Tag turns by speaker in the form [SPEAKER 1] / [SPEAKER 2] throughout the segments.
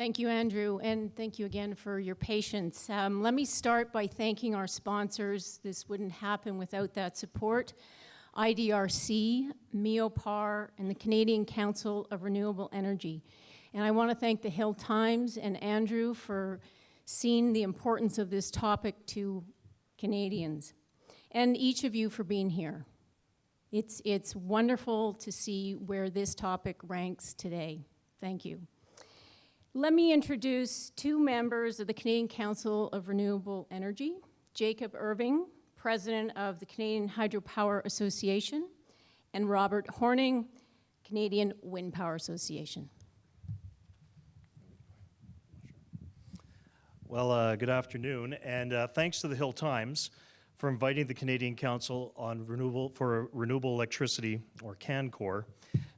[SPEAKER 1] Thank you, Andrew, and thank you again for your patience. Let me start by thanking our sponsors. This wouldn't happen without that support. IDRC, MEOPAR, and the Canadian Council of Renewable Energy. And I want to thank the Hill Times and Andrew for seeing the importance of this topic to Canadians, and each of you for being here. It's wonderful to see where this topic ranks today. Thank you. Let me introduce two members of the Canadian Council of Renewable Energy, Jacob Irving, President of the Canadian Hydropower Association, and Robert Horning, Canadian Wind Power Association.
[SPEAKER 2] Well, good afternoon, and thanks to the Hill Times for inviting the Canadian Council on Renewable Electricity, or CanCor,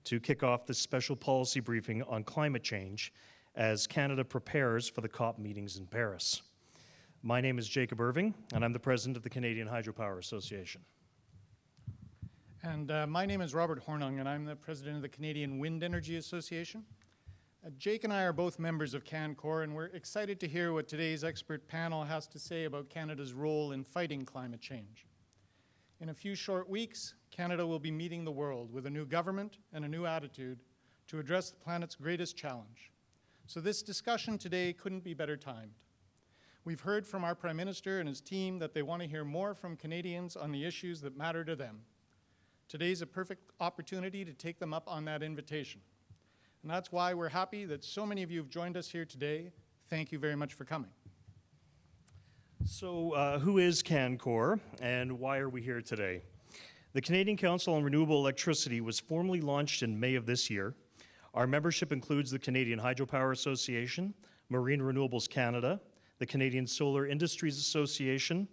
[SPEAKER 2] to kick off this special policy briefing on climate change as Canada prepares for the COP meetings in Paris. My name is Jacob Irving, and I'm the President of the Canadian Hydropower Association.
[SPEAKER 3] And my name is Robert Hornung, and I'm the President of the Canadian Wind Energy Association. Jake and I are both members of CanCor, and we're excited to hear what today's expert panel has to say about Canada's role in fighting climate change. In a few short weeks, Canada will be meeting the world with a new government and a new attitude to address the planet's greatest challenge. So this discussion today couldn't be better timed. We've heard from our Prime Minister and his team that they want to hear more from Canadians on the issues that matter to them. Today's a perfect opportunity to take them up on that invitation. And that's why we're happy that so many of you have joined us here today. Thank you very much for coming.
[SPEAKER 2] So who is CanCor, and why are we here today? The Canadian Council on Renewable Electricity was formally launched in May of this year. Our membership includes the Canadian Hydropower Association, Marine Renewables Canada, the Canadian Solar Industries Association,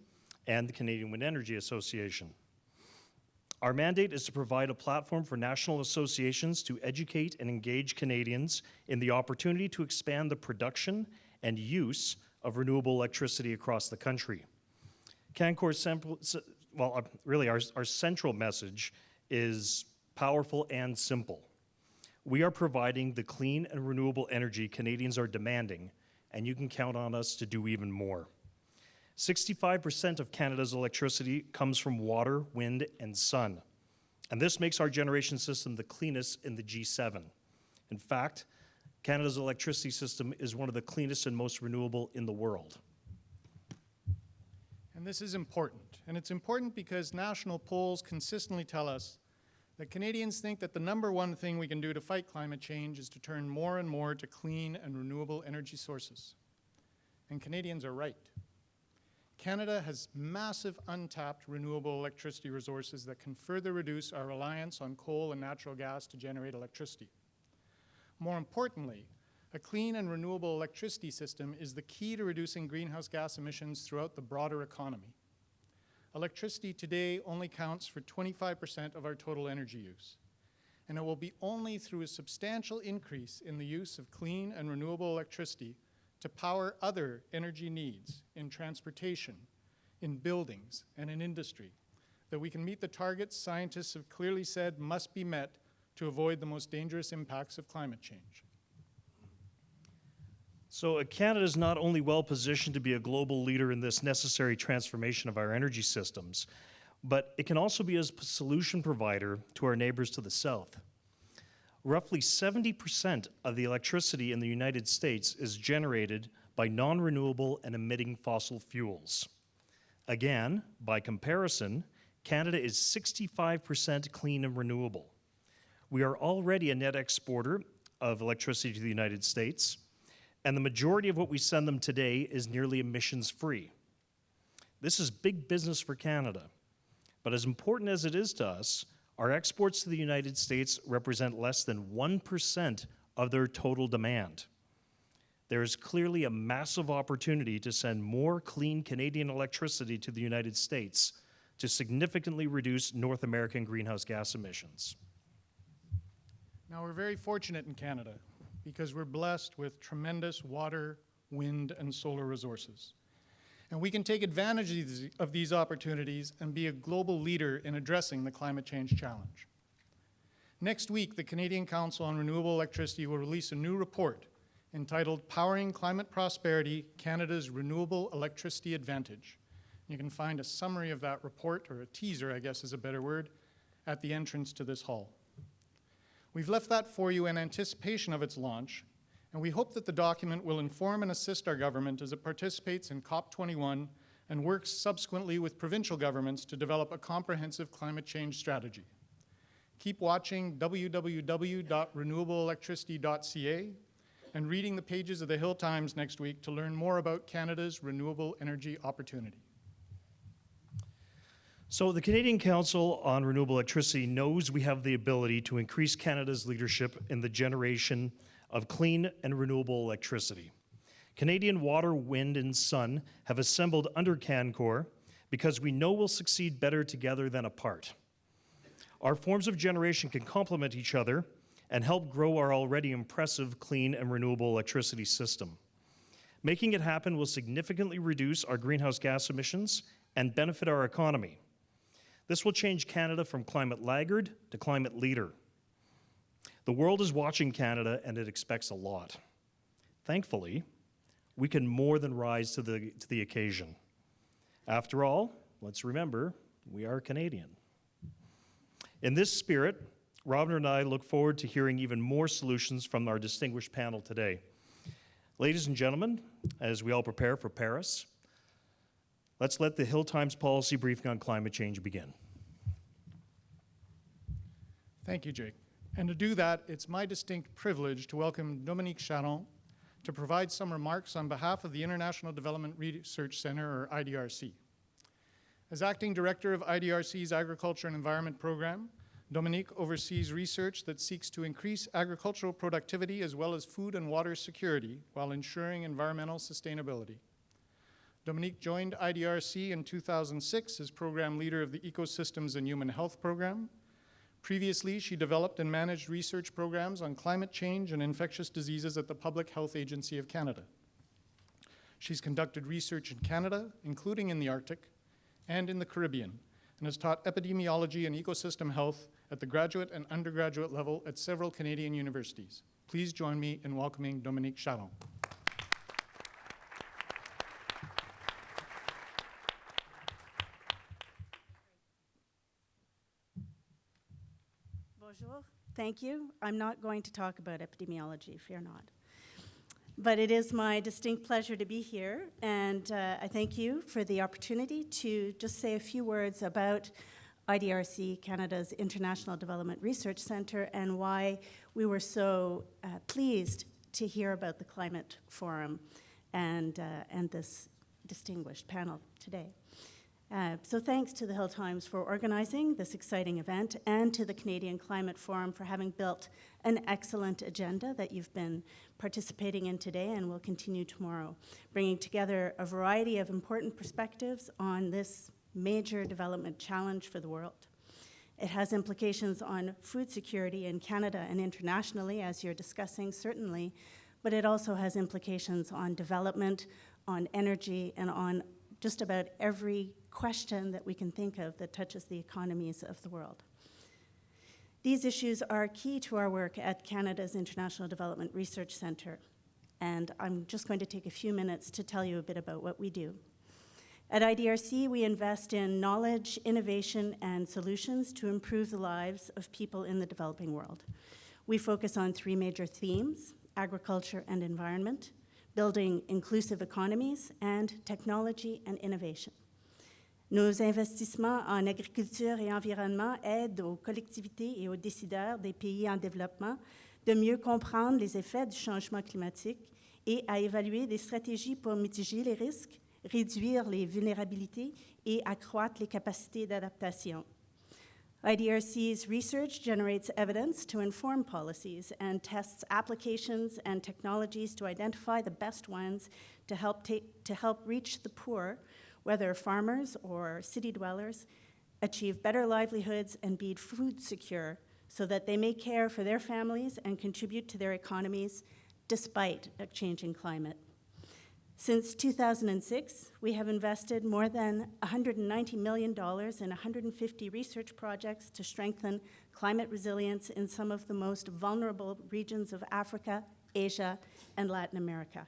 [SPEAKER 2] and the Canadian Wind Energy Association. Our mandate is to provide a platform for national associations to educate and engage Canadians in the opportunity to expand the production and use of renewable electricity across the country. CanCor's our central message is powerful and simple. We are providing the clean and renewable energy Canadians are demanding, and you can count on us to do even more. 65% of Canada's electricity comes from water, wind, and sun. And this makes our generation system the cleanest in the G7. In fact, Canada's electricity system is one of the cleanest and most renewable in the world.
[SPEAKER 3] And this is important. And it's important because national polls consistently tell us that Canadians think that the number one thing we can do to fight climate change is to turn more and more to clean and renewable energy sources. And Canadians are right. Canada has massive untapped renewable electricity resources that can further reduce our reliance on coal and natural gas to generate electricity. More importantly, a clean and renewable electricity system is the key to reducing greenhouse gas emissions throughout the broader economy. Electricity today only counts for 25% of our total energy use, and it will be only through a substantial increase in the use of clean and renewable electricity to power other energy needs in transportation, in buildings, and in industry, that we can meet the targets scientists have clearly said must be met to avoid the most dangerous impacts of climate change.
[SPEAKER 2] So Canada is not only well positioned to be a global leader in this necessary transformation of our energy systems, but it can also be a solution provider to our neighbors to the south. Roughly 70% of the electricity in the United States is generated by non-renewable and emitting fossil fuels. Again, by comparison, Canada is 65% clean and renewable. We are already a net exporter of electricity to the United States, and the majority of what we send them today is nearly emissions-free. This is big business for Canada, but as important as it is to us, our exports to the United States represent less than 1% of their total demand. There is clearly a massive opportunity to send more clean Canadian electricity to the United States to significantly reduce North American greenhouse gas emissions.
[SPEAKER 3] Now, we're very fortunate in Canada because we're blessed with tremendous water, wind, and solar resources. And we can take advantage of these opportunities and be a global leader in addressing the climate change challenge. Next week, the Canadian Council on Renewable Electricity will release a new report entitled Powering Climate Prosperity, Canada's Renewable Electricity Advantage. You can find a summary of that report, or a teaser, I guess is a better word, at the entrance to this hall. We've left that for you in anticipation of its launch, and we hope that the document will inform and assist our government as it participates in COP21 and works subsequently with provincial governments to develop a comprehensive climate change strategy. Keep watching www.renewableelectricity.ca and reading the pages of the Hill Times next week to learn more about Canada's renewable energy opportunity.
[SPEAKER 2] So the Canadian Council on Renewable Electricity knows we have the ability to increase Canada's leadership in the generation of clean and renewable electricity. Canadian water, wind, and sun have assembled under CanCor because we know we'll succeed better together than apart. Our forms of generation can complement each other and help grow our already impressive clean and renewable electricity system. Making it happen will significantly reduce our greenhouse gas emissions and benefit our economy. This will change Canada from climate laggard to climate leader. The world is watching Canada and it expects a lot. Thankfully, we can more than rise to the occasion. After all, let's remember, we are Canadian. In this spirit, Robin and I look forward to hearing even more solutions from our distinguished panel today. Ladies and gentlemen, as we all prepare for Paris, let's let the Hill Times policy briefing on climate change begin.
[SPEAKER 3] Thank you, Jake. And to do that, it's my distinct privilege to welcome Dominique Charon to provide some remarks on behalf of the International Development Research Center, or IDRC. As acting director of IDRC's Agriculture and Environment Program, Dominique oversees research that seeks to increase agricultural productivity as well as food and water security while ensuring environmental sustainability. Dominique joined IDRC in 2006 as program leader of the Ecosystems and Human Health Program. Previously, she developed and managed research programs on climate change and infectious diseases at the Public Health Agency of Canada. She's conducted research in Canada, including in the Arctic, and in the Caribbean, and has taught epidemiology and ecosystem health at the graduate and undergraduate level at several Canadian universities. Please join me in welcoming Dominique Charon.
[SPEAKER 4] Bonjour. Thank you. I'm not going to talk about epidemiology, fear not. But it is my distinct pleasure to be here, and I thank you for the opportunity to just say a few words about IDRC, Canada's International Development Research Centre, and why we were so pleased to hear about the Climate Forum and this distinguished panel today. So thanks to the Hill Times for organizing this exciting event, and to the Canadian Climate Forum for having built an excellent agenda that you've been participating in today and will continue tomorrow, bringing together a variety of important perspectives on this major development challenge for the world. It has implications on food security in Canada and internationally, as you're discussing, certainly, but it also has implications on development, on energy, and on just about every question that we can think of that touches the economies of the world. These issues are key to our work at Canada's International Development Research Centre, and I'm just going to take a few minutes to tell you a bit about what we do. At IDRC, we invest in knowledge, innovation, and solutions to improve the lives of people in the developing world. We focus on three major themes: agriculture and environment, building inclusive economies, and technology and innovation. Nos investissements en agriculture et environnement aident aux collectivités et aux décideurs des pays en développement de mieux comprendre les effets du changement climatique et à évaluer des stratégies pour mitiger les risques, réduire les vulnérabilités et accroître les capacités d'adaptation. IDRC's research generates evidence to inform policies and tests applications and technologies to identify the best ones to help reach the poor, whether farmers or city dwellers, achieve better livelihoods and be food secure so that they may care for their families and contribute to their economies despite a changing climate. Since 2006, we have invested more than $190 million in 150 research projects to strengthen climate resilience in some of the most vulnerable regions of Africa Asia, and Latin America.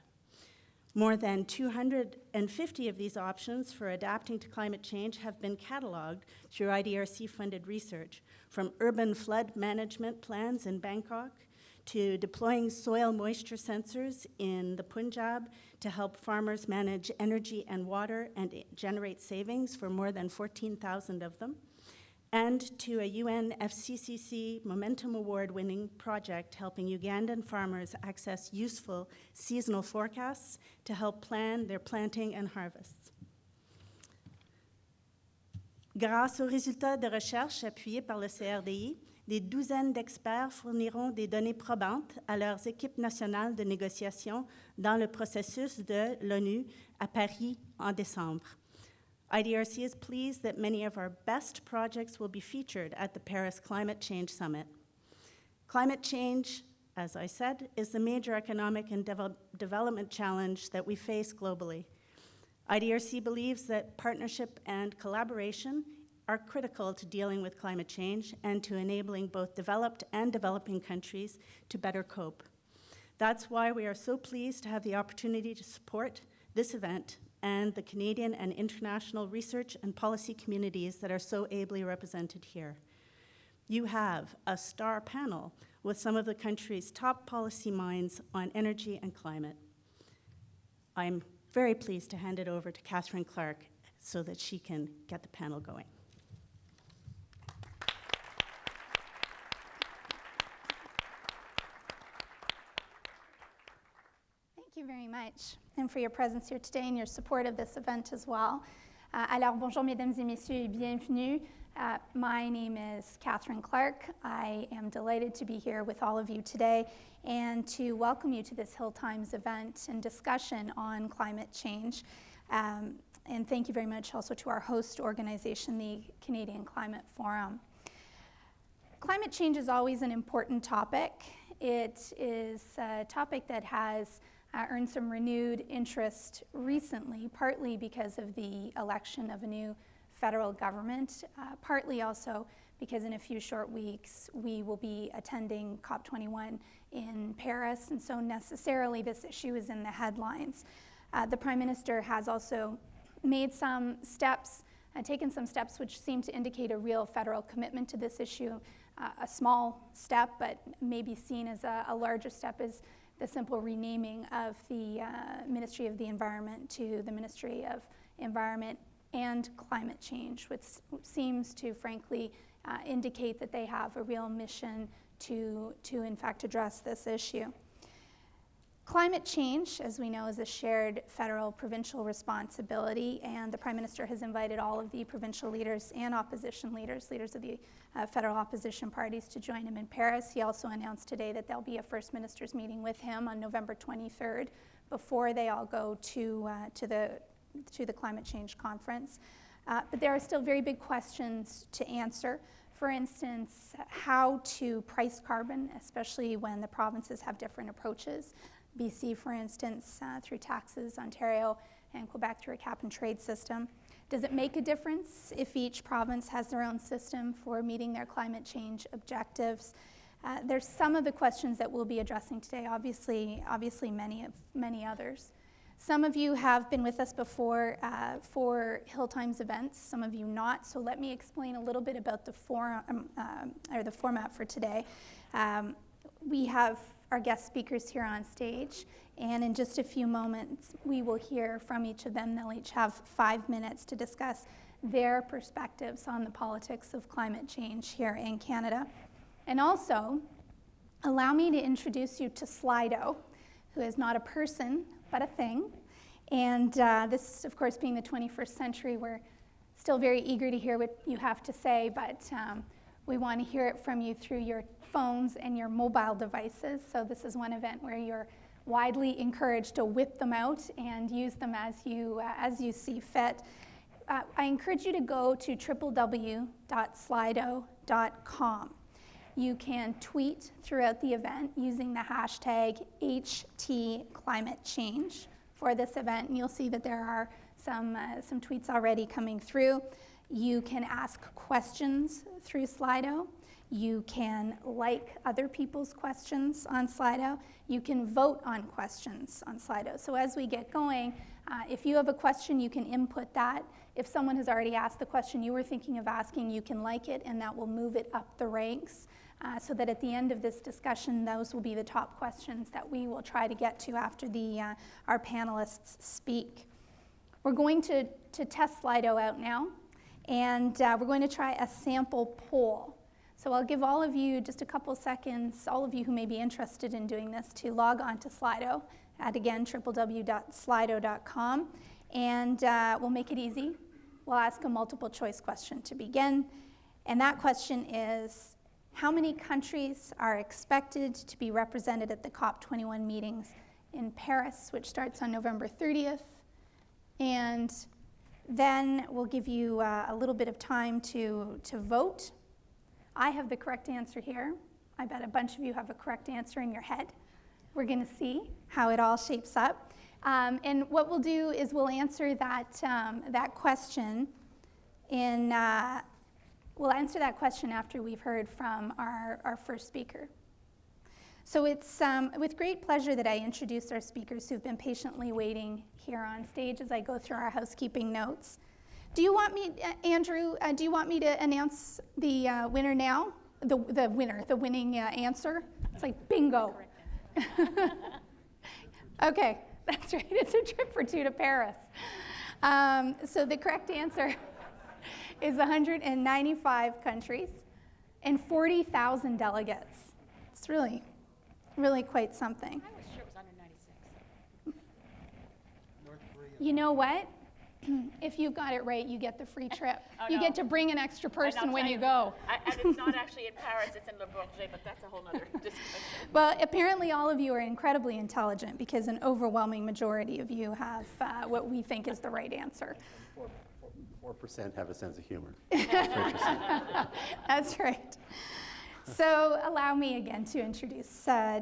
[SPEAKER 4] More than 250 of these options for adapting to climate change have been cataloged through IDRC-funded research, from urban flood management plans in Bangkok to deploying soil moisture sensors in the Punjab to help farmers manage energy and water and generate savings for more than 14,000 of them, and to a UN FCCC Momentum Award-winning project helping Ugandan farmers access useful seasonal forecasts to help plan their planting and harvests. Grâce aux résultats de recherche appuyés par le CRDI, des douzaines d'experts fourniront des données probantes à leurs équipes nationales de négociation dans le processus de l'ONU à Paris en décembre. IDRC is pleased that many of our best projects will be featured at the Paris Climate Change Summit. Climate change, as I said, is the major economic and development challenge that we face globally. IDRC believes that partnership and collaboration are critical to dealing with climate change and to enabling both developed and developing countries to better cope. That's why we are so pleased to have the opportunity to support this event and the Canadian and international research and policy communities that are so ably represented here. You have a star panel with some of the country's top policy minds on energy and climate. I'm very pleased to hand it over to Catherine Clark so that she can get the panel going.
[SPEAKER 5] Thank you very much, and for your presence here today and your support of this event as well. Alors, bonjour mesdames et messieurs et bienvenue. My name is Catherine Clark. I am delighted to be here with all of you today and to welcome you to this Hill Times event and discussion on climate change. And thank you very much also to our host organization, the Canadian Climate Forum. Climate change is always an important topic. It is a topic that has earned some renewed interest recently, partly because of the election of a new federal government, partly also because in a few short weeks we will be attending COP21 in Paris, and so necessarily this issue is in the headlines. The Prime Minister has also made some steps, taken some steps which seem to indicate a real federal commitment to this issue. A small step, but maybe seen as a larger step, is the simple renaming of the Ministry of the Environment to the Ministry of Environment and Climate Change, which seems to frankly indicate that they have a real mission to in fact address this issue. Climate change, as we know, is a shared federal provincial responsibility, and the Prime Minister has invited all of the provincial leaders and opposition leaders of the federal opposition parties to join him in Paris. He also announced today that there'll be a First Ministers meeting with him on November 23rd before they all go to the climate change conference. But there are still very big questions to answer. For instance, how to price carbon, especially when the provinces have different approaches. BC, for instance, through taxes, Ontario and Quebec through a cap-and-trade system. Does it make a difference if each province has their own system for meeting their climate change objectives? There's some of the questions that we'll be addressing today, obviously many others. Some of you have been with us before for Hill Times events, some of you not, so let me explain a little bit about the format for today. We have our guest speakers here on stage, and in just a few moments we will hear from each of them. They'll each have 5 minutes to discuss their perspectives on the politics of climate change here in Canada. And also, allow me to introduce you to Slido, who is not a person, but a thing. And this, of course, being the 21st century, we're still very eager to hear what you have to say, but we want to hear it from you through your phones and your mobile devices. So this is one event where you're widely encouraged to whip them out and use them as you see fit. I encourage you to go to www.slido.com. You can tweet throughout the event using the hashtag #HTClimateChange for this event, and you'll see that there are some tweets already coming through. You can ask questions through Slido. You can like other people's questions on Slido. You can vote on questions on Slido. So as we get going, if you have a question, you can input that. If someone has already asked the question you were thinking of asking, you can like it, and that will move it up the ranks so that at the end of this discussion, those will be the top questions that we will try to get to after our panelists speak. We're going to test Slido out now, and we're going to try a sample poll. So I'll give all of you just a couple seconds, all of you who may be interested in doing this, to log on to Slido at, again, www.slido.com, and we'll make it easy. We'll ask a multiple choice question to begin, and that question is, how many countries are expected to be represented at the COP21 meetings in Paris, which starts on November 30th, and then we'll give you a little bit of time to vote. I have the correct answer here. I bet a bunch of you have a correct answer in your head. We're going to see how it all shapes up. And what we'll do is we'll answer that question we'll answer that question after we've heard from our first speaker. So it's with great pleasure that I introduce our speakers who've been patiently waiting here on stage as I go through our housekeeping notes. Do you want me, Andrew, do you want me to announce the winner now? The winning answer? It's like bingo. Okay, that's right, it's a trip for two to Paris. So the correct answer is 195 countries and 40,000 delegates. It's really quite something.
[SPEAKER 1] I was sure it was under 96.
[SPEAKER 5] You know what? If you got it right, you get the free trip. You get to bring an extra person when you go.
[SPEAKER 6] And it's not actually in Paris, it's in Le Bourget, but that's a whole other discussion.
[SPEAKER 5] Well, apparently all of you are incredibly intelligent because an overwhelming majority of you have what we think is the right answer.
[SPEAKER 7] 4% have a sense of humor.
[SPEAKER 5] That's right. So allow me again to introduce our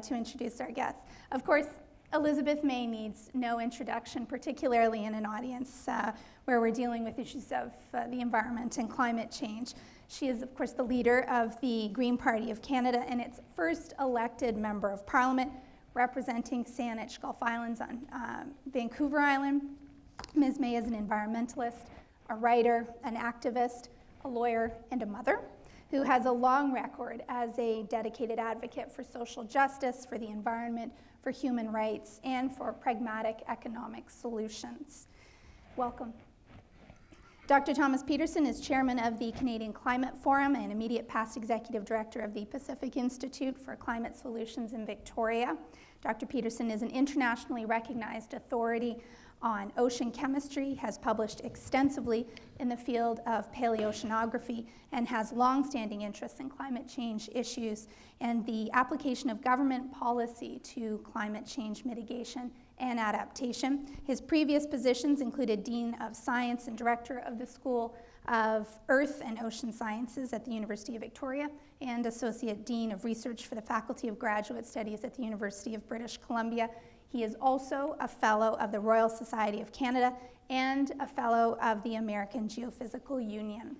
[SPEAKER 5] guests. Of course, Elizabeth May needs no introduction, particularly in an audience where we're dealing with issues of the environment and climate change. She is, of course, the leader of the Green Party of Canada and its first elected member of Parliament representing Saanich Gulf Islands on Vancouver Island. Ms. May is an environmentalist, a writer, an activist, a lawyer, and a mother who has a long record as a dedicated advocate for social justice, for the environment, for human rights, and for pragmatic economic solutions. Welcome. Dr. Thomas Peterson is chairman of the Canadian Climate Forum and immediate past executive director of the Pacific Institute for Climate Solutions in Victoria. Dr. Peterson is an internationally recognized authority on ocean chemistry, has published extensively in the field of paleoceanography, and has long-standing interests in climate change issues and the application of government policy to climate change mitigation and adaptation. His previous positions included Dean of Science and Director of the School of Earth and Ocean Sciences at the University of Victoria and Associate Dean of Research for the Faculty of Graduate Studies at the University of British Columbia. He is also a Fellow of the Royal Society of Canada and a Fellow of the American Geophysical Union.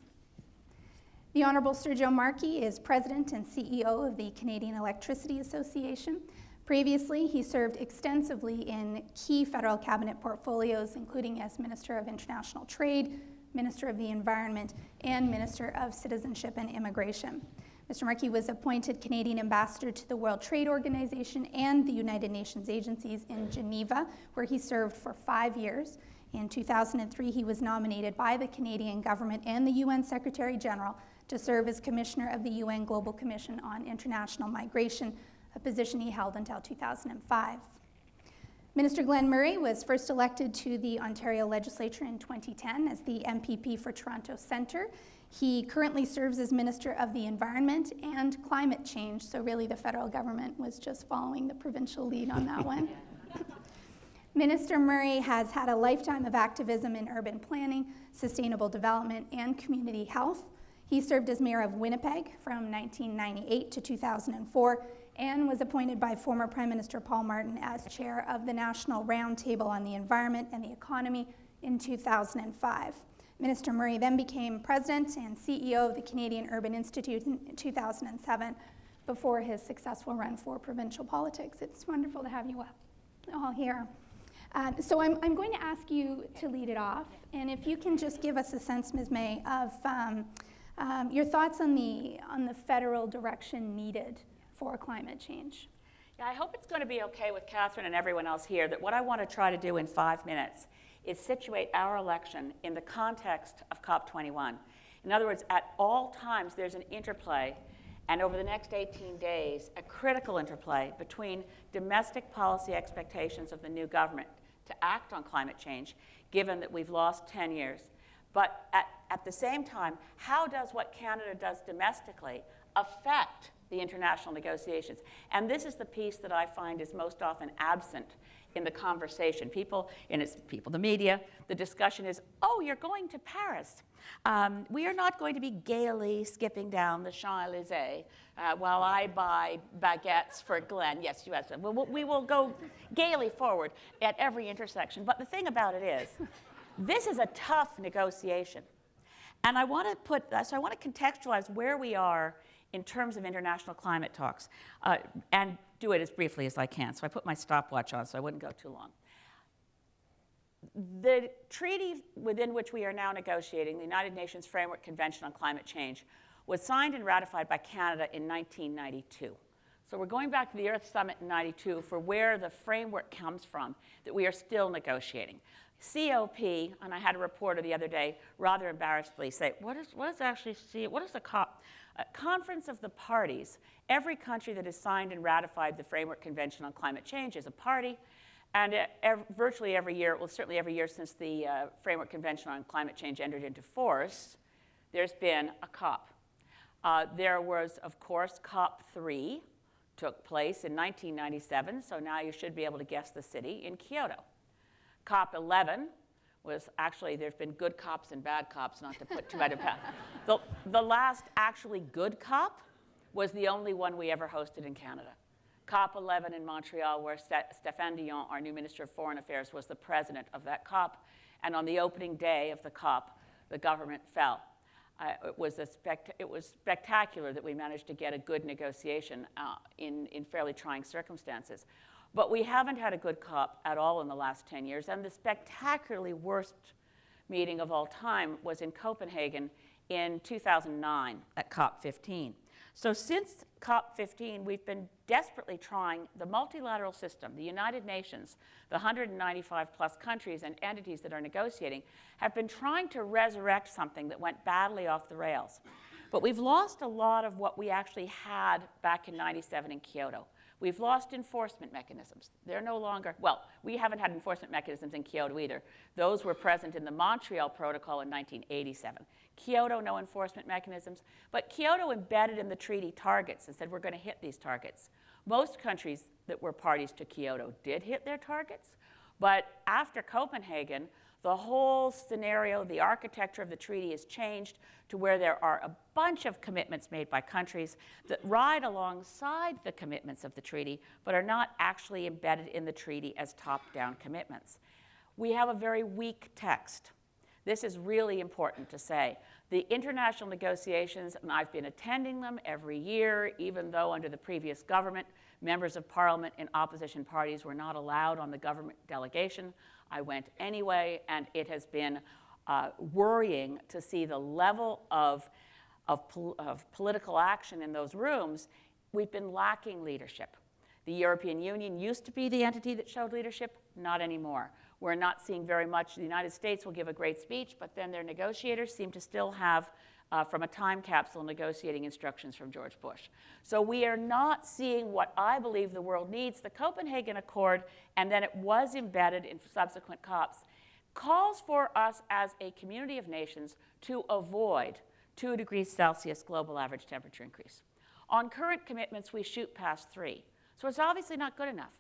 [SPEAKER 5] The Honourable Sergio Marchi is President and CEO of the Canadian Electricity Association. Previously, he served extensively in key federal cabinet portfolios, including as Minister of International Trade, Minister of the Environment, and Minister of Citizenship and Immigration. Mr. Marchi was appointed Canadian Ambassador to the World Trade Organization and the United Nations agencies in Geneva, where he served for 5 years. In 2003, he was nominated by the Canadian government and the UN Secretary General to serve as Commissioner of the UN Global Commission on International Migration, a position he held until 2005. Minister Glenn Murray was first elected to the Ontario Legislature in 2010 as the MPP for Toronto Centre. He currently serves as Minister of the Environment and Climate Change, so really the federal government was just following the provincial lead on that one. Minister Murray has had a lifetime of activism in urban planning, sustainable development, and community health. He served as Mayor of Winnipeg from 1998 to 2004 and was appointed by former Prime Minister Paul Martin as Chair of the National Roundtable on the Environment and the Economy in 2005. Minister Murray then became president and CEO of the Canadian Urban Institute in 2007 before his successful run for provincial politics. It's wonderful to have you all here. So I'm going to ask you to lead it off, and if you can just give us a sense, Ms. May, of your thoughts on the federal direction needed for climate change.
[SPEAKER 6] Yeah, I hope it's going to be okay with Catherine and everyone else here that what I want to try to do in 5 minutes is situate our election in the context of COP21. In other words, at all times there's an interplay, and over the next 18 days, a critical interplay between domestic policy expectations of the new government to act on climate change, given that we've lost 10 years. But at the same time, how does what Canada does domestically affect the international negotiations? And this is the piece that I find is most often absent in the conversation. The media, the discussion is, oh, you're going to Paris. We are not going to be gaily skipping down the Champs-Élysées while I buy baguettes for Glenn. Yes, you have some. We will go gaily forward at every intersection. But the thing about it is, this is a tough negotiation. And I want to contextualize where we are in terms of international climate talks, and do it as briefly as I can. So I put my stopwatch on so I wouldn't go too long. The treaty within which we are now negotiating, the United Nations Framework Convention on Climate Change, was signed and ratified by Canada in 1992. So we're going back to the Earth Summit in 92 for where the framework comes from that we are still negotiating. COP, and I had a reporter the other day rather embarrassedly say, what is the COP? Conference of the Parties. Every country that has signed and ratified the Framework Convention on Climate Change is a party, and virtually every year, well, certainly every year since the Framework Convention on Climate Change entered into force, there's been a COP. There was, of course, COP3 took place in 1997, so now you should be able to guess the city, in Kyoto. COP11 was actually, there's been good cops and bad cops, not to put too much of the last actually good COP was the only one we ever hosted in Canada. COP11 in Montreal, where Stéphane Dion, our new Minister of Foreign Affairs, was the president of that COP. And on the opening day of the COP, the government fell. It was spectacular that we managed to get a good negotiation in fairly trying circumstances. But we haven't had a good COP at all in the last 10 years. And the spectacularly worst meeting of all time was in Copenhagen in 2009 at COP15. So since COP15, we've been desperately trying the multilateral system, the United Nations, the 195 plus countries and entities that are negotiating, have been trying to resurrect something that went badly off the rails. But we've lost a lot of what we actually had back in '97 in Kyoto. We've lost enforcement mechanisms. They're no longer, well, we haven't had enforcement mechanisms in Kyoto either. Those were present in the Montreal Protocol in 1987. Kyoto, no enforcement mechanisms, but Kyoto embedded in the treaty targets and said we're going to hit these targets. Most countries that were parties to Kyoto did hit their targets, but after Copenhagen, the whole scenario, the architecture of the treaty has changed to where there are a bunch of commitments made by countries that ride alongside the commitments of the treaty, but are not actually embedded in the treaty as top-down commitments. We have a very weak text. This is really important to say. The international negotiations, and I've been attending them every year, even though under the previous government, members of parliament in opposition parties were not allowed on the government delegation. I went anyway, and it has been worrying to see the level of political action in those rooms. We've been lacking leadership. The European Union used to be the entity that showed leadership, not anymore. We're not seeing very much. The United States will give a great speech, but then their negotiators seem to still have, from a time capsule, negotiating instructions from George Bush. So we are not seeing what I believe the world needs. The Copenhagen Accord, and then it was embedded in subsequent COPs, calls for us as a community of nations to avoid 2 degrees Celsius global average temperature increase. On current commitments, we shoot past 3. So it's obviously not good enough.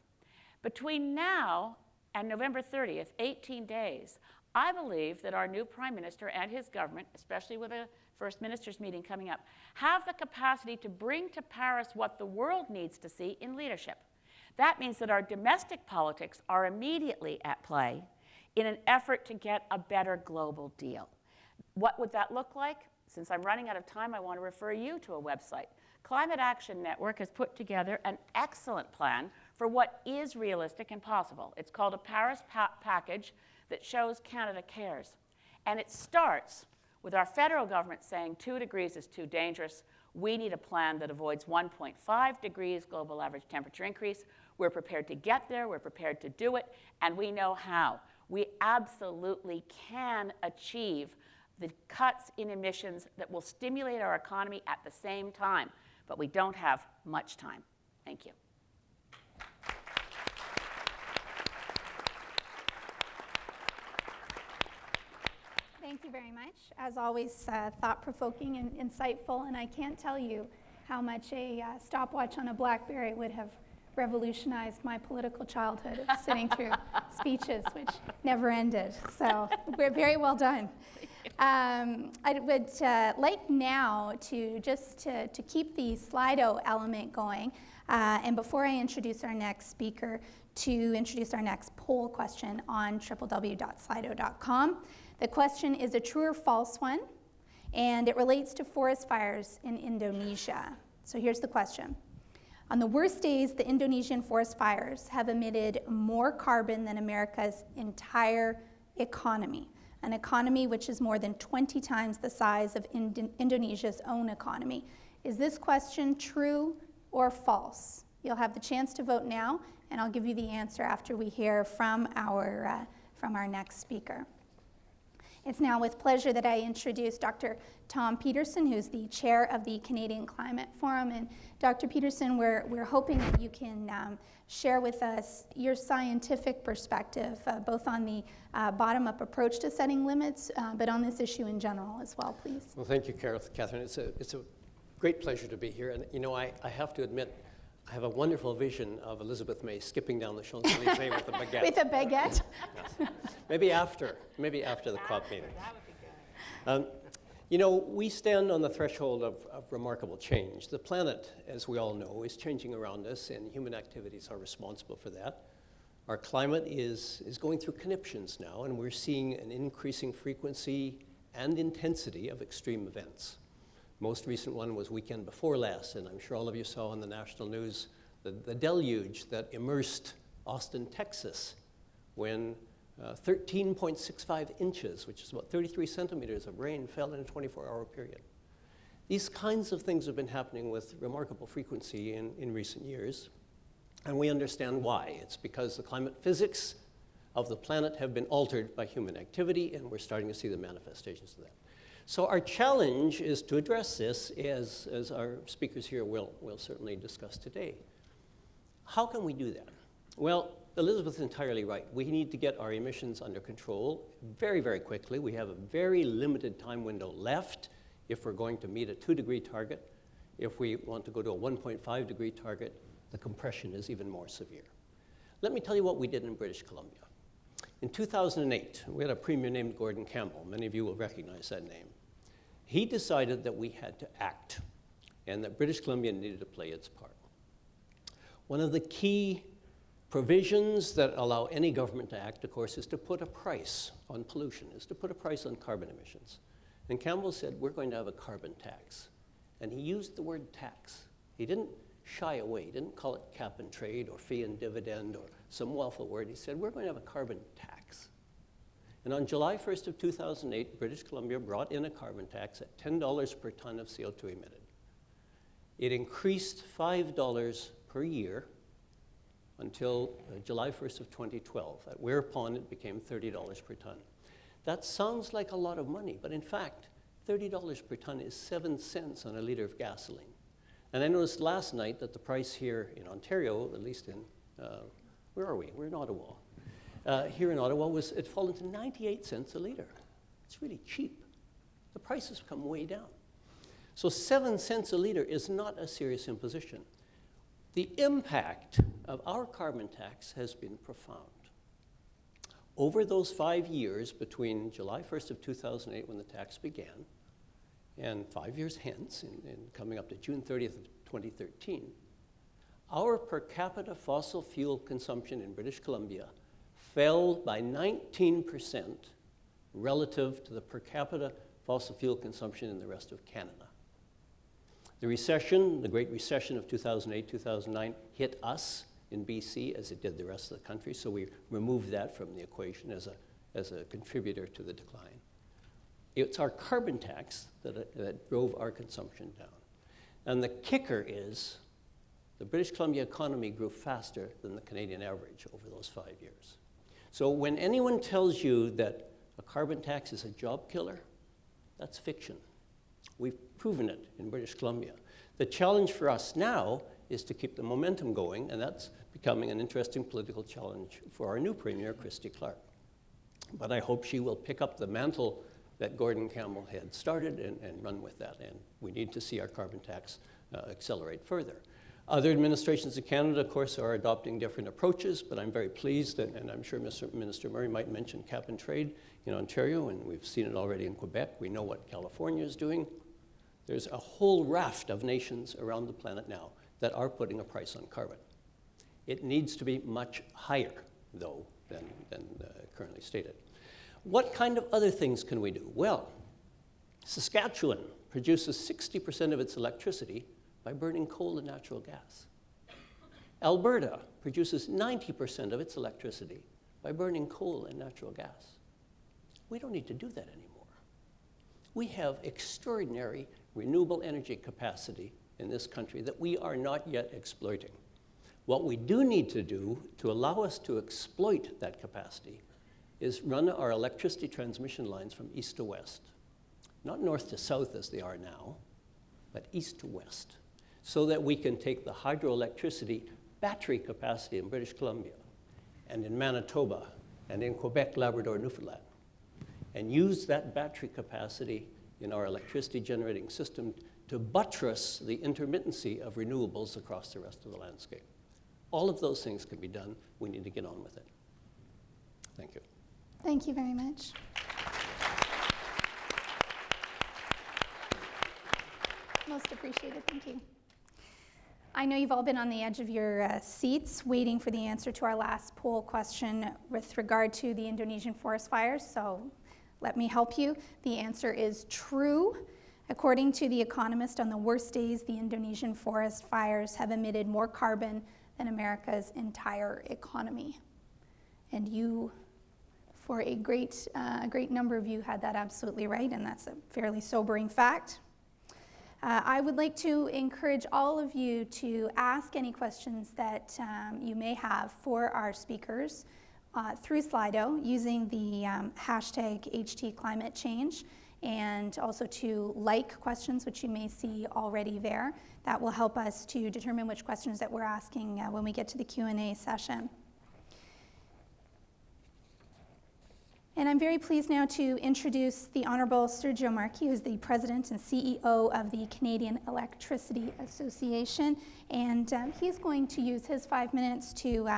[SPEAKER 6] Between now and November 30th, 18 days, I believe that our new Prime Minister and his government, especially with a First Ministers meeting coming up, have the capacity to bring to Paris what the world needs to see in leadership. That means that our domestic politics are immediately at play in an effort to get a better global deal. What would that look like? Since I'm running out of time, I want to refer you to a website. Climate Action Network has put together an excellent plan for what is realistic and possible. It's called a Paris package that shows Canada cares. And it starts with our federal government saying 2 degrees is too dangerous. We need a plan that avoids 1.5 degrees global average temperature increase. We're prepared to get there, we're prepared to do it, and we know how. We absolutely can achieve the cuts in emissions that will stimulate our economy at the same time, but we don't have much time. Thank you.
[SPEAKER 5] Thank you very much. As always, thought-provoking and insightful, and I can't tell you how much a stopwatch on a BlackBerry would have revolutionized my political childhood of sitting through speeches, which never ended. So we're very well done. I would like now to just to keep the Slido element going, and before I introduce our next speaker, to introduce our next poll question on www.slido.com. The question is a true or false one, and it relates to forest fires in Indonesia. So here's the question. On the worst days, the Indonesian forest fires have emitted more carbon than America's entire economy, an economy which is more than 20 times the size of Indonesia's own economy. Is this question true or false? You'll have the chance to vote now, and I'll give you the answer after we hear from our next speaker. It's now with pleasure that I introduce Dr. Tom Peterson, who's the chair of the Canadian Climate Forum. And Dr. Peterson, we're hoping that you can share with us your scientific perspective, both on the bottom-up approach to setting limits, but on this issue in general as well, please.
[SPEAKER 8] Well, thank you, Catherine. It's a great pleasure to be here. And you know, I have to admit, I have a wonderful vision of Elizabeth May skipping down the Champs-Élysées with a baguette.
[SPEAKER 5] With a baguette?
[SPEAKER 8] Yes. Maybe after the COP meeting.
[SPEAKER 6] That would be good.
[SPEAKER 8] You know, we stand on the threshold of remarkable change. The planet, as we all know, is changing around us, and human activities are responsible for that. Our climate is going through conniptions now, and we're seeing an increasing frequency and intensity of extreme events. Most recent one was weekend before last, and I'm sure all of you saw on the national news the deluge that immersed Austin, Texas, when 13.65 inches, which is about 33 centimeters of rain, fell in a 24-hour period. These kinds of things have been happening with remarkable frequency in recent years, and we understand why. It's because the climate physics of the planet have been altered by human activity, and we're starting to see the manifestations of that. So our challenge is to address this, as our speakers here will certainly discuss today. How can we do that? Well, Elizabeth's entirely right. We need to get our emissions under control very, very quickly. We have a very limited time window left if we're going to meet a 2-degree target. If we want to go to a 1.5-degree target, the compression is even more severe. Let me tell you what we did in British Columbia. In 2008, we had a premier named Gordon Campbell. Many of you will recognize that name. He decided that we had to act and that British Columbia needed to play its part. One of the key provisions that allow any government to act, of course, is to put a price on pollution, is to put a price on carbon emissions. And Campbell said, we're going to have a carbon tax. And he used the word tax. He didn't shy away. He didn't call it cap and trade or fee and dividend or some waffle word. He said, we're going to have a carbon tax. And on July 1st of 2008, British Columbia brought in a carbon tax at $10 per ton of CO2 emitted. It increased $5 per year until July 1st of 2012, whereupon it became $30 per ton. That sounds like a lot of money, but in fact, $30 per ton is 7 cents on a liter of gasoline. And I noticed last night that the price here in Ontario, at least in, where are we? We're in Ottawa. Here in Ottawa, it fallen to 98 cents a liter. It's really cheap. The price has come way down. So 7 cents a liter is not a serious imposition. The impact of our carbon tax has been profound. Over those 5 years between July 1st of 2008 when the tax began and 5 years hence, in coming up to June 30th of 2013, our per capita fossil fuel consumption in British Columbia fell by 19% relative to the per capita fossil fuel consumption in the rest of Canada. The recession, the Great Recession of 2008-2009, hit us in BC as it did the rest of the country, so we removed that from the equation as a contributor to the decline. It's our carbon tax that drove our consumption down. And the kicker is the British Columbia economy grew faster than the Canadian average over those 5 years. So when anyone tells you that a carbon tax is a job killer, that's fiction. We've proven it in British Columbia. The challenge for us now is to keep the momentum going, and that's becoming an interesting political challenge for our new Premier, Christy Clark. But I hope she will pick up the mantle that Gordon Campbell had started and run with that, and we need to see our carbon tax accelerate further. Other administrations in Canada, of course, are adopting different approaches, but I'm very pleased, and I'm sure Minister Murray might mention cap and trade in Ontario, and we've seen it already in Quebec. We know what California is doing. There's a whole raft of nations around the planet now that are putting a price on carbon. It needs to be much higher, though, than currently stated. What kind of other things can we do? Well, Saskatchewan produces 60% of its electricity by burning coal and natural gas. Alberta produces 90% of its electricity by burning coal and natural gas. We don't need to do that anymore. We have extraordinary renewable energy capacity in this country that we are not yet exploiting. What we do need to do to allow us to exploit that capacity is run our electricity transmission lines from east to west. Not north to south as they are now, but east to west, so that we can take the hydroelectricity battery capacity in British Columbia and in Manitoba and in Quebec, Labrador, Newfoundland, and use that battery capacity in our electricity generating system to buttress the intermittency of renewables across the rest of the landscape. All of those things can be done. We need to get on with it. Thank you.
[SPEAKER 5] Thank you very much. Most appreciated, thank you. I know you've all been on the edge of your seats waiting for the answer to our last poll question with regard to the Indonesian forest fires, so let me help you. The answer is true. According to The Economist, on the worst days, the Indonesian forest fires have emitted more carbon than America's entire economy. And you, for a great number of you, had that absolutely right, and that's a fairly sobering fact. I would like to encourage all of you to ask any questions that you may have for our speakers through Slido using the hashtag #HTClimateChange, and also to like questions, which you may see already there. That will help us to determine which questions that we're asking when we get to the Q&A session. And I'm very pleased now to introduce the Honourable Sergio Marchi, who's the President and CEO of the Canadian Electricity Association. And he's going to use his 5 minutes to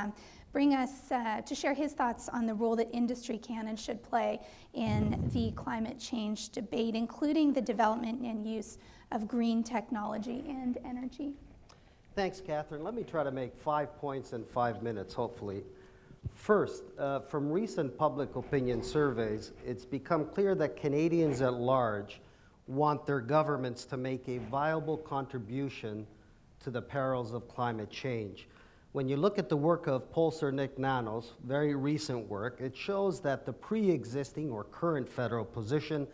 [SPEAKER 5] bring us, to share his thoughts on the role that industry can and should play in the climate change debate, including the development and use of green technology and energy.
[SPEAKER 9] Thanks, Catherine. Let me try to make 5 points in 5 minutes, hopefully. First, from recent public opinion surveys, it's become clear that Canadians at large want their governments to make a viable contribution to the perils of climate change. When you look at the work of pollster Nick Nanos, very recent work, it shows that the pre-existing or current federal position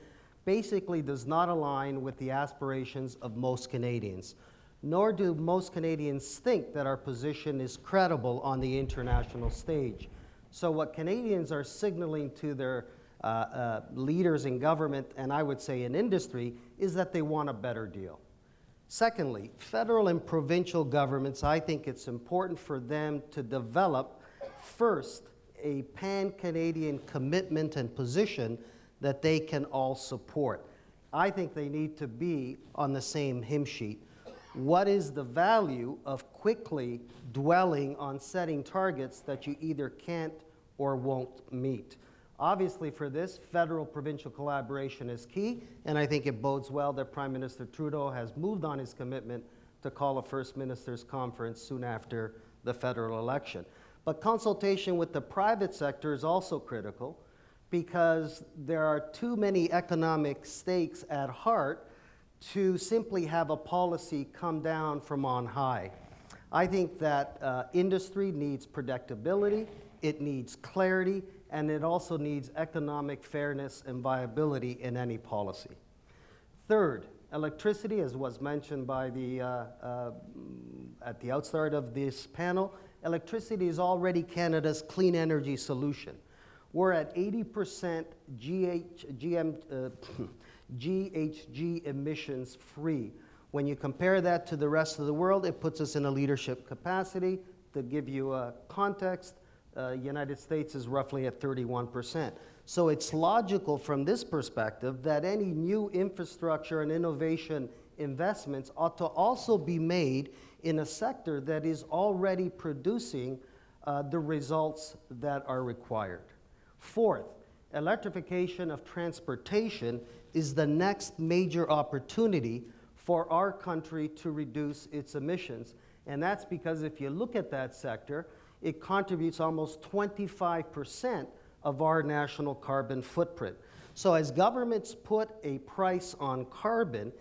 [SPEAKER 9] basically does not align with the aspirations of most Canadians. Nor do most Canadians think that our position is credible on the international stage. So what Canadians are signaling to their leaders in government, and I would say in industry, is that they want a better deal. Secondly, federal and provincial governments, I think it's important for them to develop, first, a pan-Canadian commitment and position that they can all support. I think they need to be on the same hymn sheet. What is the value of quickly dwelling on setting targets that you either can't or won't meet? Obviously, for this, federal-provincial collaboration is key, and I think it bodes well that Prime Minister Trudeau has moved on his commitment to call a First Ministers' Conference soon after the federal election. But consultation with the private sector is also critical, because there are too many economic stakes at heart to simply have a policy come down from on high. I think that industry needs predictability, it needs clarity, and it also needs economic fairness and viability in any policy. Third, electricity, as was mentioned by at the outstart of this panel, electricity is already Canada's clean energy solution. We're at 80% GHG emissions free. When you compare that to the rest of the world, it puts us in a leadership capacity. To give you a context, United States is roughly at 31%. So it's logical from this perspective that any new infrastructure and innovation investments ought to also be made in a sector that is already producing the results that are required. Fourth, electrification of transportation is the next major opportunity for our country to reduce its emissions. And that's because if you look at that sector, it contributes almost 25% of our national carbon footprint. So as governments put a price on carbon,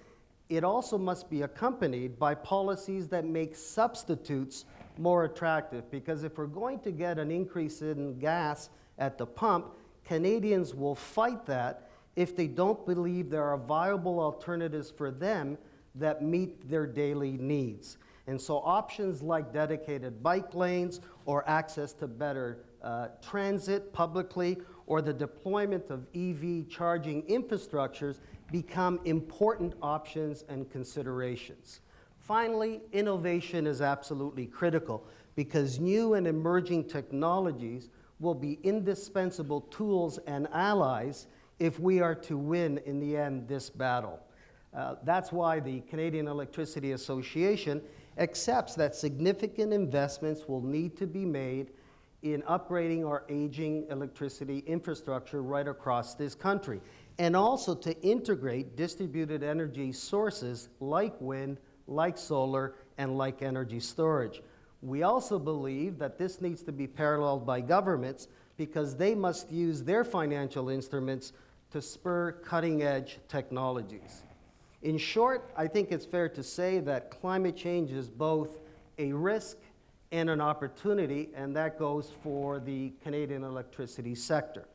[SPEAKER 9] it also must be accompanied by policies that make substitutes more attractive. Because if we're going to get an increase in gas at the pump, Canadians will fight that if they don't believe there are viable alternatives for them that meet their daily needs. And so options like dedicated bike lanes or access to better transit publicly or the deployment of EV charging infrastructures become important options and considerations. Finally, innovation is absolutely critical because new and emerging technologies will be indispensable tools and allies if we are to win in the end this battle. That's why the Canadian Electricity Association accepts that significant investments will need to be made in upgrading our aging electricity infrastructure right across this country, and also to integrate distributed energy sources like wind, like solar, and like energy storage. We also believe that this needs to be paralleled by governments because they must use their financial instruments to spur cutting-edge technologies. In short, I think it's fair to say that climate change is both a risk and an opportunity, and that goes for the Canadian electricity sector.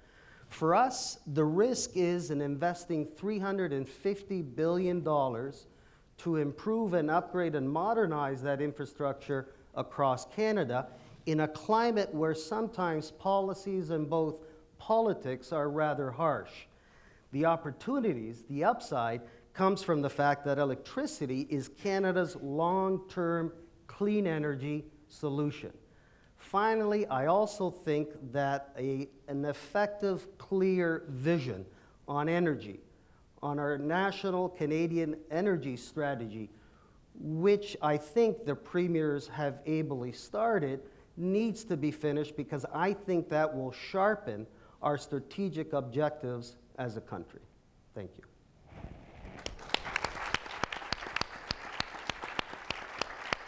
[SPEAKER 9] For us, the risk is in investing $350 billion to improve and upgrade and modernize that infrastructure across Canada in a climate where sometimes policies and both politics are rather harsh. The opportunities, the upside, comes from the fact that electricity is Canada's long-term clean energy solution. Finally, I also think that an effective, clear vision on energy, on our national Canadian energy strategy, which I think the premiers have ably started, needs to be finished because I think that will sharpen our strategic objectives as a country. Thank you.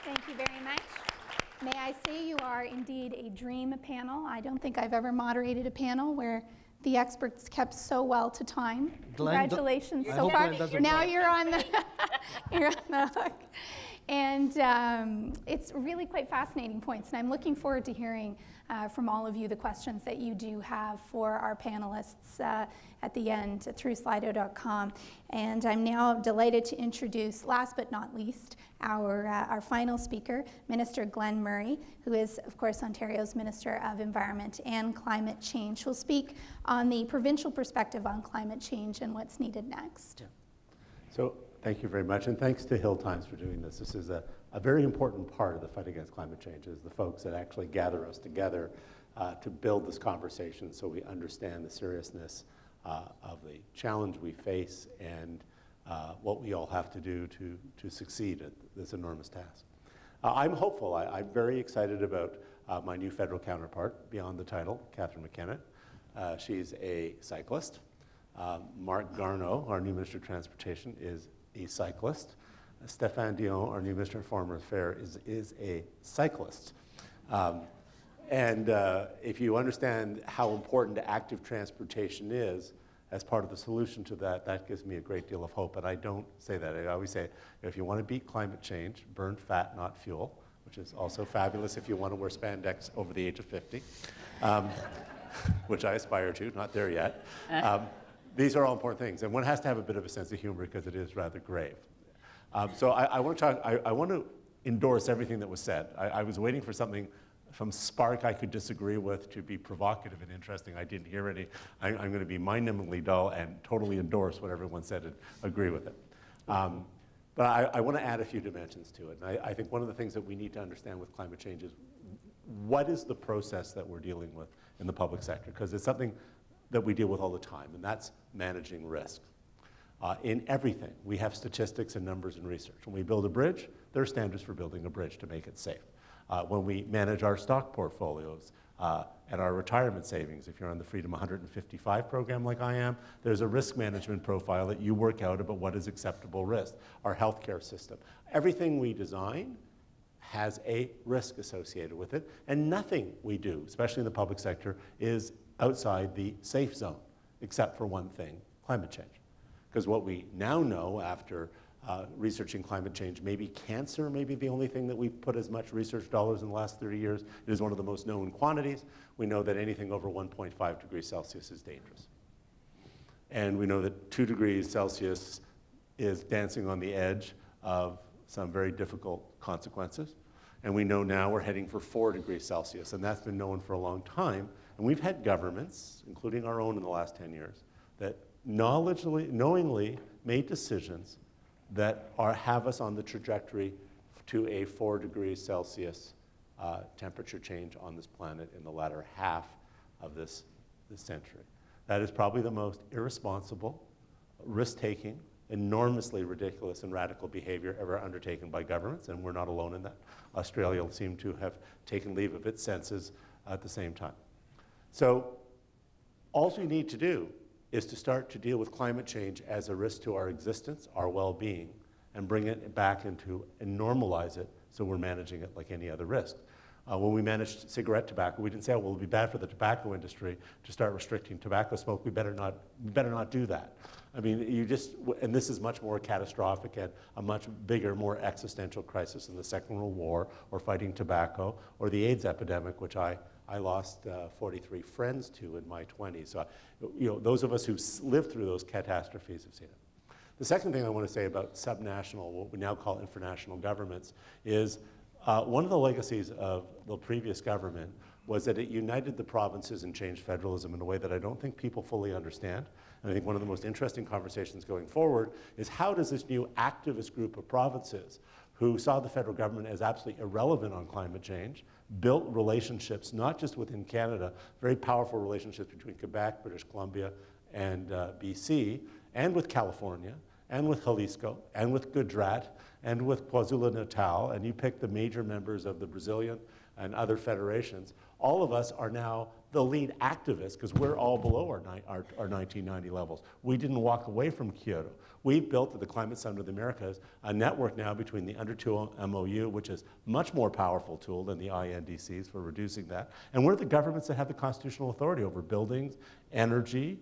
[SPEAKER 5] Thank you very much. May I say you are indeed a dream panel. I don't think I've ever moderated a panel where the experts kept so well to time. Congratulations so far. Now you're on the you're on the hook. And it's really quite fascinating points, and I'm looking forward to hearing from all of you the questions that you do have for our panelists at the end through slido.com. And I'm now delighted to introduce, last but not least, our final speaker, Minister Glenn Murray, who is, of course, Ontario's Minister of Environment and Climate Change, who'll speak on the provincial perspective on climate change and what's needed next.
[SPEAKER 7] Yeah. So thank you very much, and thanks to Hill Times for doing this. This is a very important part of the fight against climate change, is the folks that actually gather us together to build this conversation so we understand the seriousness of the challenge we face and what we all have to do to succeed at this enormous task. I'm hopeful. I'm very excited about my new federal counterpart, beyond the title, Catherine McKenna. She's a cyclist. Marc Garneau, our new Minister of Transportation, is a cyclist. Stéphane Dion, our new Minister of Foreign Affairs, is a cyclist. And if you understand how important active transportation is as part of the solution to that, that gives me a great deal of hope. And I don't say that. I always say, if you want to beat climate change, burn fat, not fuel, which is also fabulous if you want to wear spandex over the age of 50, which I aspire to, not there yet. These are all important things. And one has to have a bit of a sense of humor because it is rather grave. So I want to talk, I want to endorse everything that was said. I was waiting for something from Spark I could disagree with to be provocative and interesting. I didn't hear any. I'm going to be mind-numbingly dull and totally endorse what everyone said and agree with it. But I want to add a few dimensions to it. And I think one of the things that we need to understand with climate change is what is the process that we're dealing with in the public sector? Because it's something that we deal with all the time, and that's managing risk. In everything, we have statistics and numbers and research. When we build a bridge, there are standards for building a bridge to make it safe. When we manage our stock portfolios and our retirement savings, if you're on the Freedom 155 program like I am, there's a risk management profile that you work out about what is acceptable risk. Our healthcare system. Everything we design has a risk associated with it, and nothing we do, especially in the public sector, is outside the safe zone, except for one thing, climate change. Because what we now know after researching climate change, maybe cancer may be the only thing that we've put as much research dollars in the last 30 years. It is one of the most known quantities. We know that anything over 1.5 degrees Celsius is dangerous. And we know that 2 degrees Celsius is dancing on the edge of some very difficult consequences. And we know now we're heading for 4 degrees Celsius, and that's been known for a long time. And we've had governments, including our own in the last 10 years, that knowingly made decisions that have us on the trajectory to a 4 degrees Celsius temperature change on this planet in the latter half of this century. That is probably the most irresponsible, risk-taking, enormously ridiculous and radical behavior ever undertaken by governments, and we're not alone in that. Australia seemed to have taken leave of its senses at the same time. So all we need to do is to start to deal with climate change as a risk to our existence, our well-being, and bring it back into and normalize it so we're managing it like any other risk. When we managed cigarette tobacco, we didn't say, oh, well, it'll be bad for the tobacco industry to start restricting tobacco smoke. We better not do that. I mean, and this is much more catastrophic and a much bigger, more existential crisis than the Second World War or fighting tobacco or the AIDS epidemic, which I lost 43 friends to in my 20s. So, those of us who lived through those catastrophes have seen it. The second thing I want to say about subnational, what we now call infranational governments, is one of the legacies of the previous government was that it united the provinces and changed federalism in a way that I don't think people fully understand. And I think one of the most interesting conversations going forward is how does this new activist group of provinces who saw the federal government as absolutely irrelevant on climate change, built relationships, not just within Canada, very powerful relationships between Quebec, British Columbia, and BC, and with California, and with Jalisco, and with Gujarat, and with KwaZulu-Natal, and you pick the major members of the Brazilian and other federations, all of us are now the lead activists because we're all below our 1990 levels. We didn't walk away from Kyoto. We've built at the Climate Summit of the Americas a network now between the Under 2 MOU, which is a much more powerful tool than the INDCs for reducing that, and we're the governments that have the constitutional authority over buildings, energy,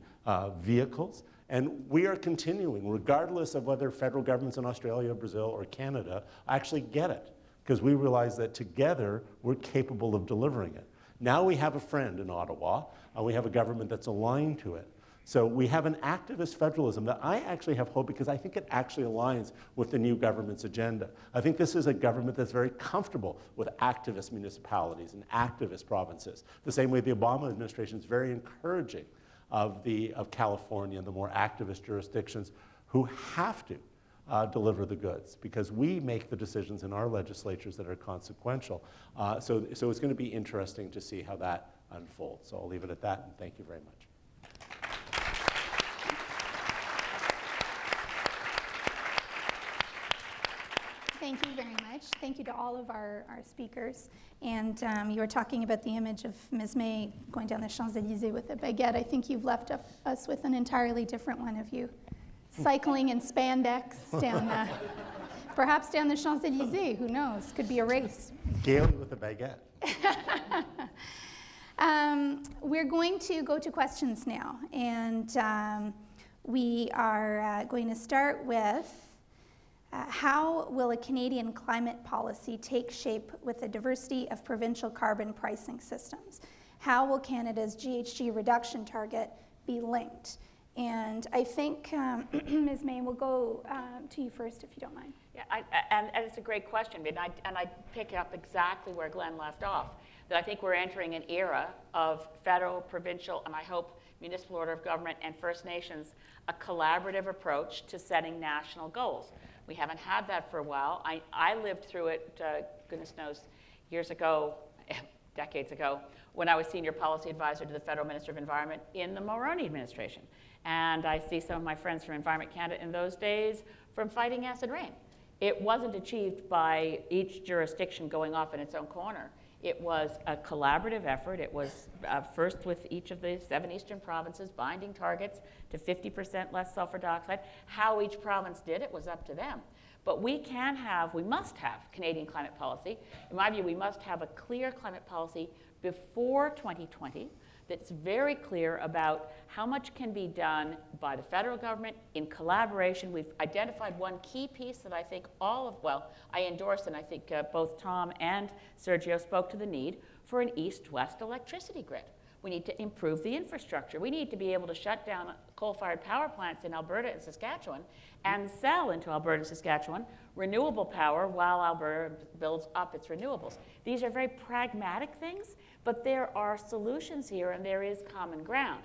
[SPEAKER 7] vehicles, and we are continuing, regardless of whether federal governments in Australia, Brazil, or Canada actually get it, because we realize that together we're capable of delivering it. Now we have a friend in Ottawa, and we have a government that's aligned to it. So we have an activist federalism that I actually have hope because I think it actually aligns with the new government's agenda. I think this is a government that's very comfortable with activist municipalities and activist provinces, the same way the Obama administration is very encouraging of California and the more activist jurisdictions who have to deliver the goods because we make the decisions in our legislatures that are consequential. So it's going to be interesting to see how that unfolds. So I'll leave it at that, and thank you very much.
[SPEAKER 5] Thank you very much. Thank you to all of our speakers. And you were talking about the image of Ms. May going down the Champs-Élysées with a baguette. I think you've left us with an entirely different one of you cycling in spandex down, perhaps down the Champs-Élysées. Who knows? Could be a race.
[SPEAKER 7] Gaily with a baguette.
[SPEAKER 5] We're going to go to questions now, and we are going to start with how will a Canadian climate policy take shape with the diversity of provincial carbon pricing systems? How will Canada's GHG reduction target be linked? And I think, Ms. May, we'll go to you first, if you don't mind.
[SPEAKER 6] Yeah, and it's a great question, and I pick up exactly where Glenn left off, that I think we're entering an era of federal, provincial, and I hope municipal order of government and First Nations, a collaborative approach to setting national goals. We haven't had that for a while. I lived through it, goodness knows, years ago, decades ago, when I was senior policy advisor to the federal minister of environment in the Mulroney administration. And I see some of my friends from Environment Canada in those days from fighting acid rain. It wasn't achieved by each jurisdiction going off in its own corner. It was a collaborative effort. It was first with each of the 7 eastern provinces binding targets to 50% less sulfur dioxide. How each province did it was up to them. But we must have Canadian climate policy. In my view, we must have a clear climate policy before 2020 that's very clear about how much can be done by the federal government in collaboration. We've identified one key piece that I think I endorse, and I think both Tom and Sergio spoke to the need for an east-west electricity grid. We need to improve the infrastructure. We need to be able to shut down coal-fired power plants in Alberta and Saskatchewan and sell into Alberta and Saskatchewan renewable power while Alberta builds up its renewables. These are very pragmatic things, but there are solutions here and there is common ground.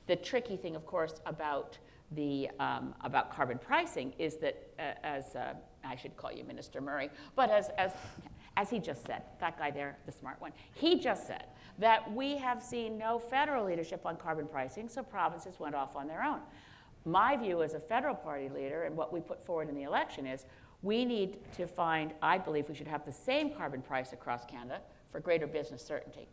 [SPEAKER 6] The tricky thing, of course, about carbon pricing is that, I should call you Minister Murray, but as he just said, that guy there, the smart one, he just said that we have seen no federal leadership on carbon pricing, so provinces went off on their own. My view as a federal party leader and what we put forward in the election is we need to I believe we should have the same carbon price across Canada for greater business certainty.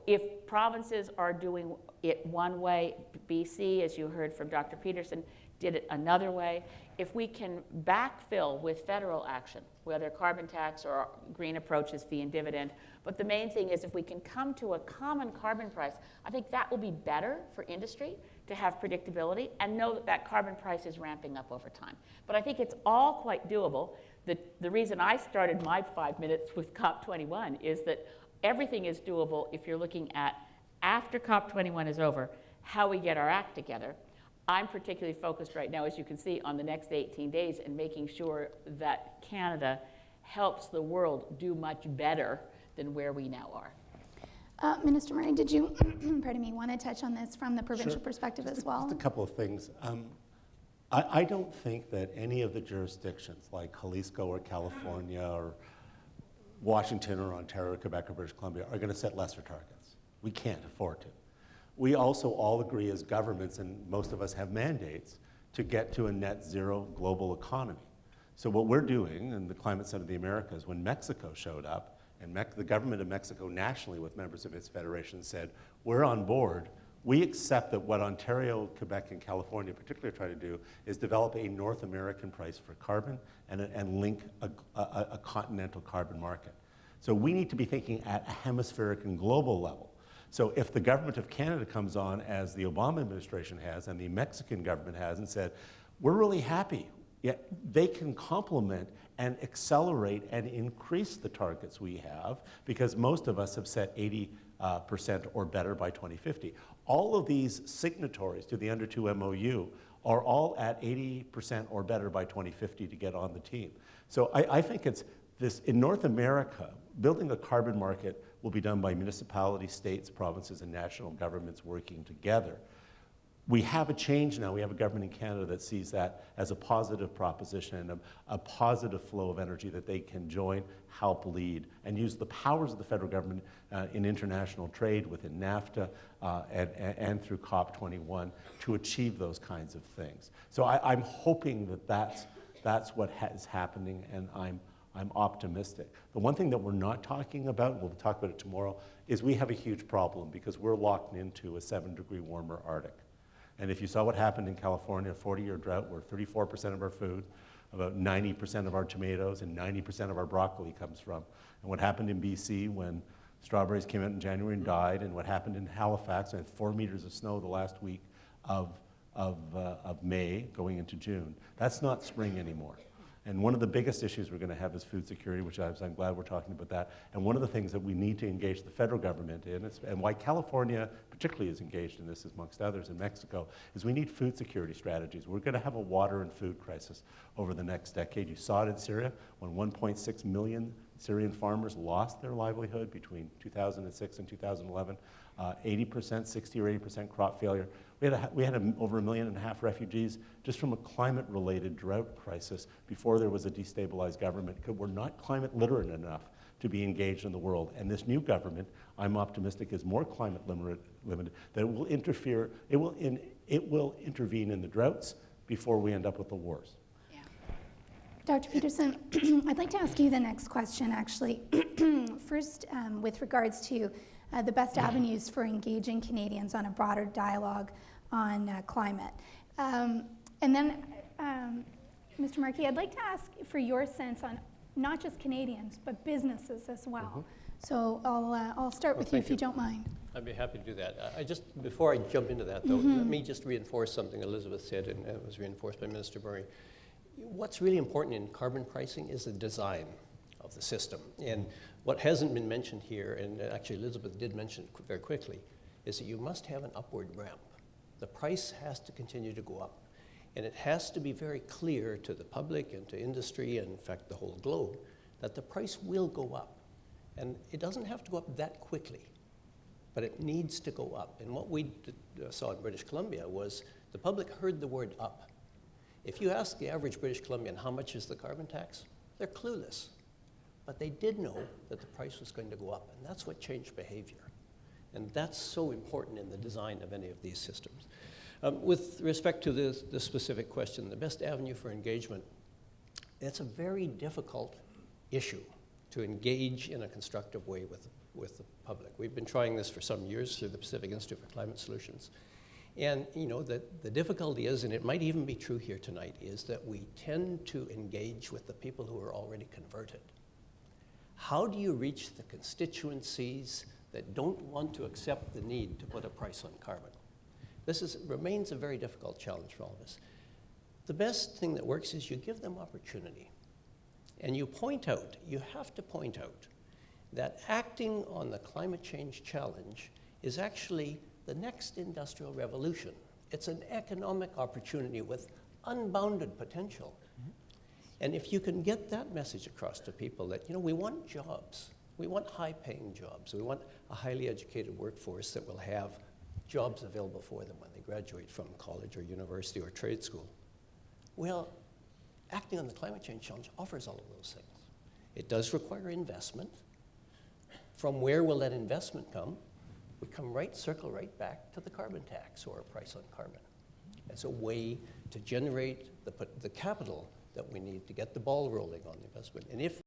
[SPEAKER 6] If provinces are doing it one way, BC, as you heard from Dr. Peterson, did it another way, if we can backfill with federal action, whether carbon tax or green approaches, fee and dividend, but the main thing is if we can come to a common carbon price, I think that will be better for industry to have predictability and know that that carbon price is ramping up over time. But I think it's all quite doable. The reason I started my 5 minutes with COP21 is that everything is doable if you're looking at, after COP21 is over, how we get our act together. I'm particularly focused right now, as you can see, on the next 18 days and making sure that Canada helps the world do much better than where we now are.
[SPEAKER 5] Minister Murray, did you, pardon me, want to touch on this from the provincial perspective as well?
[SPEAKER 7] Just a couple of things. I don't think that any of the jurisdictions like Jalisco or California or Washington or Ontario, Quebec or British Columbia are going to set lesser targets. We can't afford to. We also all agree as governments, and most of us have mandates, to get to a net zero global economy. So what we're doing in the Climate Center of the Americas, when Mexico showed up, and the government of Mexico nationally with members of its federation said, we're on board, we accept that what Ontario, Quebec, and California particularly try to do is develop a North American price for carbon and link a continental carbon market. So we need to be thinking at a hemispheric and global level. So if the government of Canada comes on, as the Obama administration has and the Mexican government has, and said, we're really happy, yet they can complement and accelerate and increase the targets we have, because most of us have set 80% or better by 2050. All of these signatories to the Under 2 MOU are all at 80% or better by 2050 to get on the team. So I think it's this, in North America, building a carbon market will be done by municipalities, states, provinces, and national governments working together. We have a change now. We have a government in Canada that sees that as a positive proposition and a positive flow of energy that they can join, help lead, and use the powers of the federal government in international trade within NAFTA and through COP21 to achieve those kinds of things. So I'm hoping that that's what is happening, and I'm optimistic. The one thing that we're not talking about, and we'll talk about it tomorrow, is we have a huge problem because we're locked into a 7-degree warmer Arctic. And if you saw what happened in California, a 40-year drought where 34% of our food, about 90% of our tomatoes, and 90% of our broccoli comes from, and what happened in BC when Strawberries came out in January and died, and what happened in Halifax, and 4 meters of snow the last week of May going into June. That's not spring anymore. And one of the biggest issues we're going to have is food security, which I'm glad we're talking about that. And one of the things that we need to engage the federal government in, and why California particularly is engaged in this, amongst others in Mexico, is we need food security strategies. We're going to have a water and food crisis over the next decade. You saw it in Syria when 1.6 million Syrian farmers lost their livelihood between 2006 and 2011. 80%, 60 or 80% crop failure. We had over 1.5 million refugees just from a climate-related drought crisis before there was a destabilized government. We're not climate literate enough to be engaged in the world. And this new government, I'm optimistic, is more climate limited, that it will interfere, it will intervene in the droughts before we end up with the wars.
[SPEAKER 5] Dr. Peterson, I'd like to ask you the next question, actually. First, with regards to the best avenues for engaging Canadians on a broader dialogue on climate. And then, Mr. Markey, I'd like to ask for your sense on not just Canadians, but businesses as well. So I'll start with you if you don't mind.
[SPEAKER 8] I'd be happy to do that. Before I jump into that, though, let me just reinforce something Elizabeth said, and it was reinforced by Minister Murray. What's really important in carbon pricing is the design of the system. And what hasn't been mentioned here, and actually Elizabeth did mention it very quickly, is that you must have an upward ramp. The price has to continue to go up. And it has to be very clear to the public and to industry, and in fact the whole globe, that the price will go up. And it doesn't have to go up that quickly, but it needs to go up. And what we saw in British Columbia was the public heard the word up. If you ask the average British Columbian how much is the carbon tax, they're clueless. But they did know that the price was going to go up, and that's what changed behavior. And that's so important in the design of any of these systems. With respect to the specific question, the best avenue for engagement, it's a very difficult issue to engage in a constructive way with the public. We've been trying this for some years through the Pacific Institute for Climate Solutions. And you know, the difficulty is, and it might even be true here tonight, is that we tend to engage with the people who are already converted. How do you reach the constituencies that don't want to accept the need to put a price on carbon? This remains a very difficult challenge for all of us. The best thing that works is you give them opportunity. And you have to point out that acting on the climate change challenge is actually the next industrial revolution. It's an economic opportunity with unbounded potential. And if you can get that message across to people that, you know, we want jobs. We want high-paying jobs. We want a highly educated workforce that will have jobs available for them when they graduate from college or university or trade school. Well, acting on the climate change challenge offers all of those things. It does require investment. From where will that investment come? We circle right back to the carbon tax or a price on carbon. It's a way to generate the capital that we need to get the ball rolling on the investment. And if